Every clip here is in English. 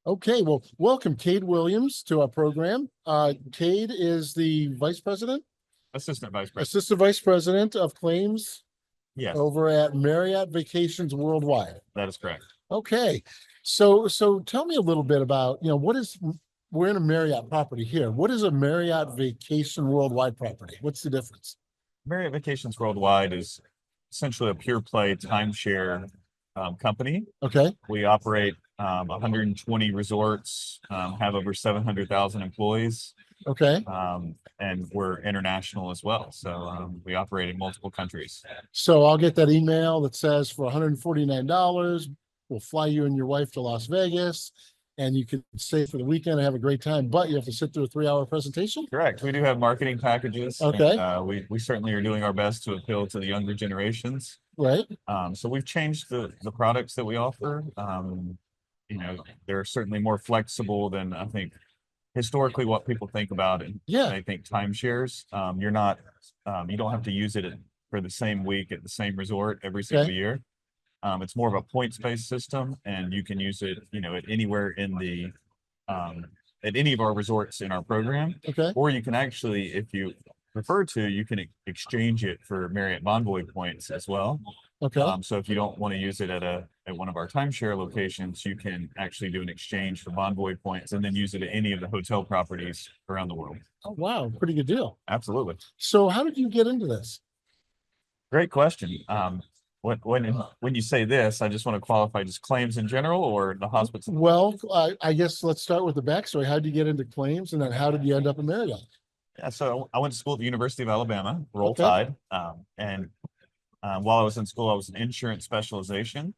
Okay, well, welcome Cade Williams to our program. Cade is the vice president, Assistant Vice President. assistant vice president of claims Yes, over at Marriott Vacations Worldwide. that is correct. Okay, so tell me a little bit about, we're in a Marriott property here. What is a Marriott Vacation Worldwide property? What's the difference? Marriott Vacations Worldwide is essentially a pure play timeshare company. Okay, We operate 120 resorts, have over 700,000 employees, okay. and we're international as well. So we operate in multiple countries. So I'll get that email that says for $149, we'll fly you and your wife to Las Vegas, and you can stay for the weekend and have a great time, but you have to sit through a 3-hour presentation. Correct. We do have marketing packages. Okay. And, we certainly are doing our best to appeal to the younger generations. Right. So we've changed the products that we offer. They're certainly more flexible than I think historically what people think about it. Yeah. I think timeshares, you don't have to use it for the same week at the same resort every single year. It's more of a points-based system, and you can use it, at anywhere in the at any of our resorts in our program. Okay. Or you can actually, if you prefer to, you can exchange it for Marriott Bonvoy points as well. Okay. So if you don't want to use it at one of our timeshare locations, you can actually do an exchange for Bonvoy points and then use it at any of the hotel properties around the world. Oh, wow. Pretty good deal. Absolutely. So how did you get into this? Great question. When you say this, I just want to qualify just claims in general or the hospital. Well, I guess let's start with the backstory. How did you get into claims, and then how did you end up in Marriott? Yeah, so I went to school at the University of Alabama, Roll Okay. Tide, and while I was in school, I was in insurance specialization.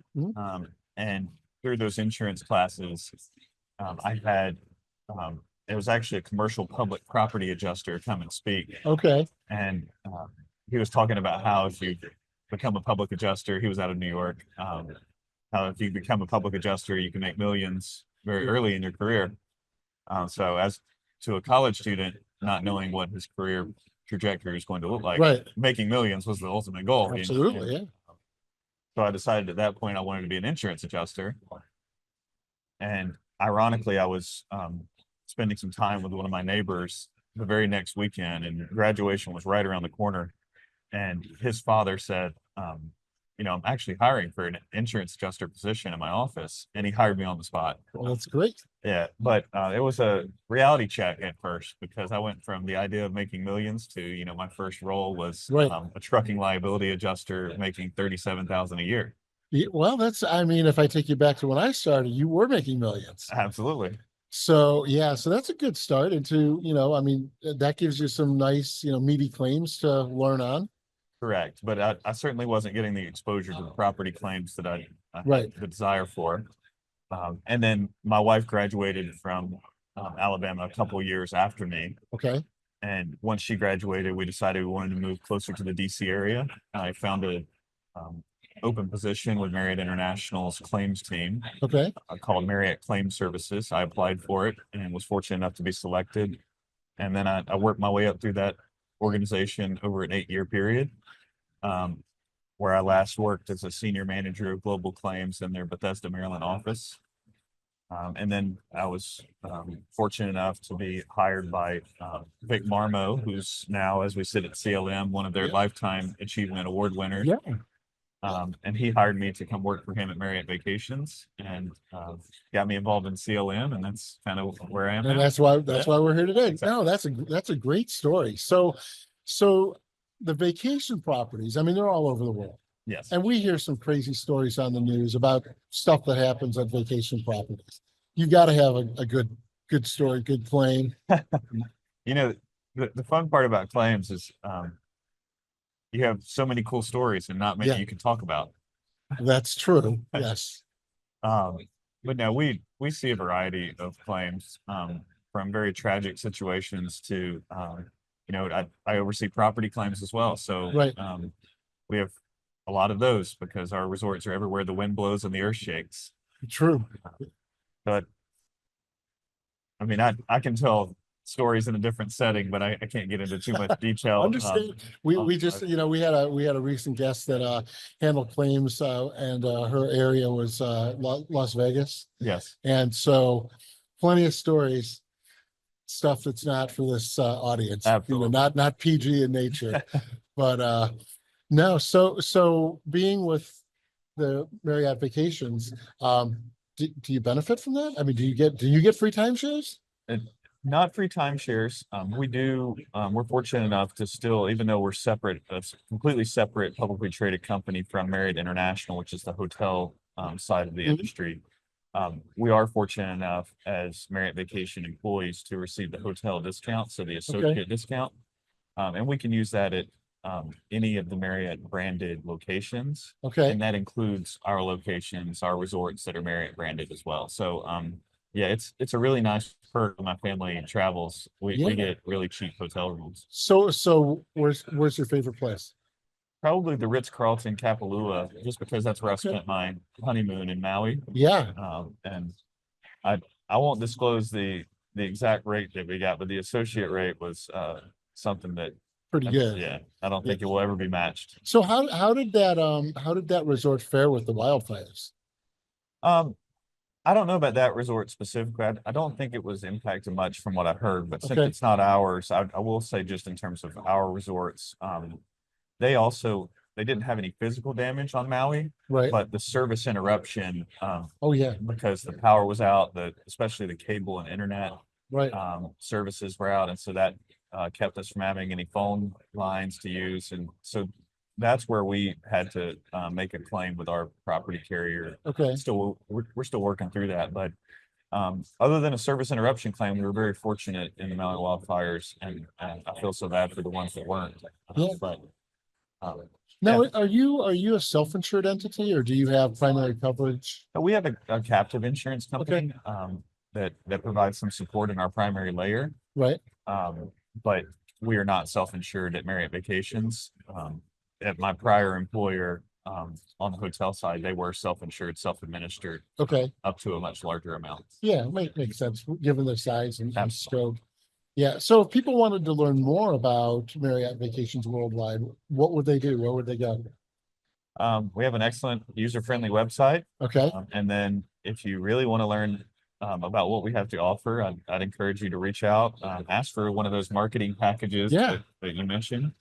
And through those insurance classes, I had it was actually a commercial public property adjuster come and speak. Okay. And he was talking about how if you become a public adjuster, he was out of New York, how if you become a public adjuster, you can make millions very early in your career. So as to a college student, not knowing what his career trajectory is going to look like, Right. making millions was the ultimate goal. Absolutely. Yeah. So I decided at that point I wanted to be an insurance adjuster. And ironically, I was spending some time with one of my neighbors the very next weekend, and graduation was right around the corner. And his father said, I'm actually hiring for an insurance adjuster position in my office. And he hired me on the spot. Well, that's great. Yeah, but it was a reality check at first, because I went from the idea of making millions to, my first role was Right. A trucking liability adjuster making $37,000 a year. Yeah, well, if I take you back to when I started, you were making millions. Absolutely. So yeah, so that's a good start into, that gives you some nice, meaty claims to learn on. Correct. But I certainly wasn't getting the exposure to the property claims that I Right. had the desire for. And then my wife graduated from Alabama a couple years after me. Okay. And once she graduated, we decided we wanted to move closer to the DC area. I found a open position with Marriott International's claims team Okay. called Marriott Claim Services. I applied for it and was fortunate enough to be selected. And then I worked my way up through that organization over an 8-year period, where I last worked as a senior manager of global claims in their Bethesda, Maryland office. And then I was fortunate enough to be hired by Vic Marmo, who's now, as we sit at CLM, one of their Lifetime Achievement Award winners. Yeah. And he hired me to come work for him at Marriott Vacations, and got me involved in CLM, and that's kind of where I am And now. that's why we're here today. Exactly. No, that's a great story. So the vacation properties, they're all over the world. Yes. And we hear some crazy stories on the news about stuff that happens at vacation properties. You got to have a good story, good claim. The fun part about claims is you have so many cool stories and not many you can talk about. That's true. Yes. But no, we see a variety of claims, from very tragic situations to I oversee property claims as well. So Right. we have a lot of those because our resorts are everywhere the wind blows and the earth shakes. True. But I can tell stories in a different setting, but I can't get into too much detail. Understand. We just, we had a recent guest that handled claims and her area was Las Vegas. Yes. And so plenty of stories, stuff that's not for this audience. Absolutely. Not PG in nature. But no, so being with the Marriott Vacations, do you benefit from that? I mean, do you get free timeshares? Not free timeshares. We do. We're fortunate enough to still, even though we're separate, a completely separate publicly traded company from Marriott International, which is the hotel side of the industry. We are fortunate enough as Marriott Vacation employees to receive the hotel discount, so the associate discount, and we can use that at any of the Marriott branded locations. Okay. And that includes our locations, our resorts that are Marriott branded as well. So yeah, it's a really nice perk when my family travels. We get really cheap hotel rooms. So where's your favorite place? Probably the Ritz-Carlton Kapalua, just because that's where I spent my honeymoon in Maui. Yeah. And I won't disclose the exact rate that we got, but the associate rate was something that Pretty good. Yeah, I don't think it will ever be matched. So how did that resort fare with the wildfires? I don't know about that resort specifically. I don't think it was impacted much from what I heard, but since it's not ours, I will say just in terms of our resorts, they didn't have any physical damage on Maui, Right. but the service interruption, Oh yeah. because the power was out, especially the cable and internet Right. services were out, and so that kept us from having any phone lines to use, and so that's where we had to make a claim with our property carrier. Okay. We're still working through that, but other than a service interruption claim, we were very fortunate in the Maui wildfires, and I feel so bad for the ones that weren't. But now, are you a self-insured entity, or do you have primary coverage? we have a captive insurance company that provides some support in our primary layer. Right. But we are not self-insured at Marriott Vacations. At my prior employer, on the hotel side, they were self-insured, self-administered. Okay. Up to a much larger amount. Yeah, makes sense given the size and scope. Yeah. So if people wanted to learn more about Marriott Vacations Worldwide, what would they do? Where would they go? We have an excellent user-friendly website. Okay. And then if you really want to learn about what we have to offer, I'd encourage you to reach out, ask for one of those marketing packages that you mentioned,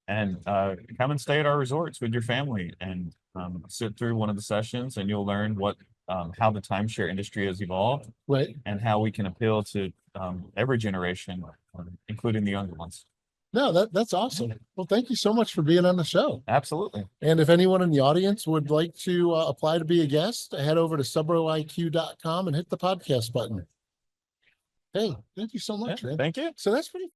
and come and stay at our resorts with your family and sit through one of the sessions, and you'll learn how the timeshare industry has evolved, right, and how we can appeal to every generation, including the younger ones. No, that's awesome. Well, thank you so much for being on the show. Absolutely. And if anyone in the audience would like to apply to be a guest, head over to subroiq.com and hit the podcast button. Hey, thank you so much, man. Thank you. So that's pretty